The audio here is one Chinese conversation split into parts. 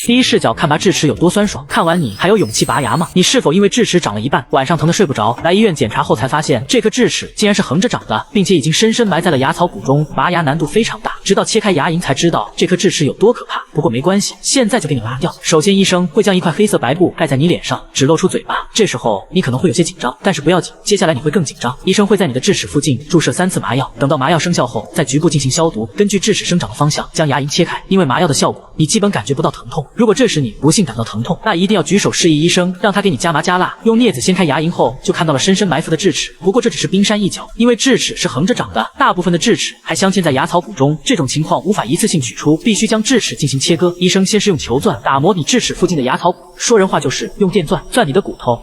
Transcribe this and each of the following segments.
第一視角看拔智齒有多酸爽，看完你还有勇气拔牙吗？你是否因为智齒长了一半，晚上疼得睡不着，来医院检查后才发现这顆智齿竟然是横着长的，并且已经深深埋在了牙槽骨中，拔牙难度非常大，直到切開牙齦才知道这顆智齒有多可怕。不過沒關係，現在就給你拔掉。首先醫生會將一塊黑色白布蓋在你臉上，只露出嘴巴，這時候你可能會有些緊張，但是不要緊，接下來你會更緊張。醫生會在你的智齒附近注射3次麻藥，等到麻藥生效後，再局部進行消毒，根據智齒生長的方向將牙齦切開。因為麻藥的效果，你基本感覺不到疼痛。如果這時你不幸感到疼痛，那一定要舉手示意醫生，讓他給你加麻加辣。用鑷子掀開牙齦後，就看到了深深埋伏的智齒。不過這只是冰山一角，因為智齒是橫着長的，大部分的智齒還鑲嵌在牙槽骨中，這種情況無法一次性取出，必須將智齒進行切割。醫生先是用球鑽打磨你智齒附近的牙槽骨，說人話就是用電鑽鑽你的骨頭。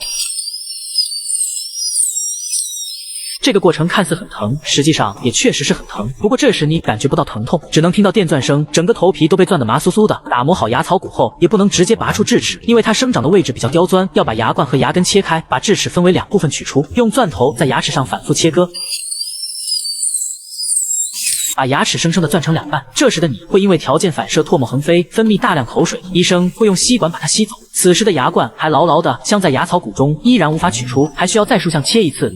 這個過程看似很疼，實際上也確實是很疼。不過這時你感覺不到疼痛，只能聽到電鑽聲，整個頭皮都被鑽得麻酥酥的。打磨好牙槽骨後，也不能直接拔出智齒，因為它生長的位置比較刁鑽，要把牙冠和牙根切開，把智齒分為2部分取出，用鑽頭在牙齒上反覆切割，把牙齒生生的鑽成2半。這時的你會因為條件反射唾沫橫飛，分泌大量口水，醫生會用吸管把它吸走。此時的牙冠還牢牢地鑲在牙槽骨中，依然無法取出，還需要再豎向切一次。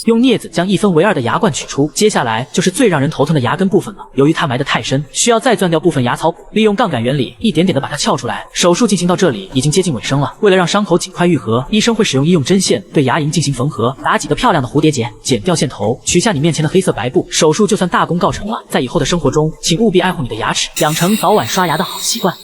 用鑷子將1分為2的牙冠取出，接下來就是最讓人頭疼的牙根部分了。由於它埋得太深，需要再鑽掉部分牙槽骨，利用槓桿原理一點點的把它撬出來。手術進行到這裡已經接近尾聲了，為了讓傷口盡快癒合，醫生會使用醫用針線對牙齦進行縫合，打幾個漂亮的蝴蝶結，剪掉線頭，取下你面前的黑色白布，手術就算大功告成了。在以後的生活中，請務必愛護你的牙齒，養成早晚刷牙的好習慣。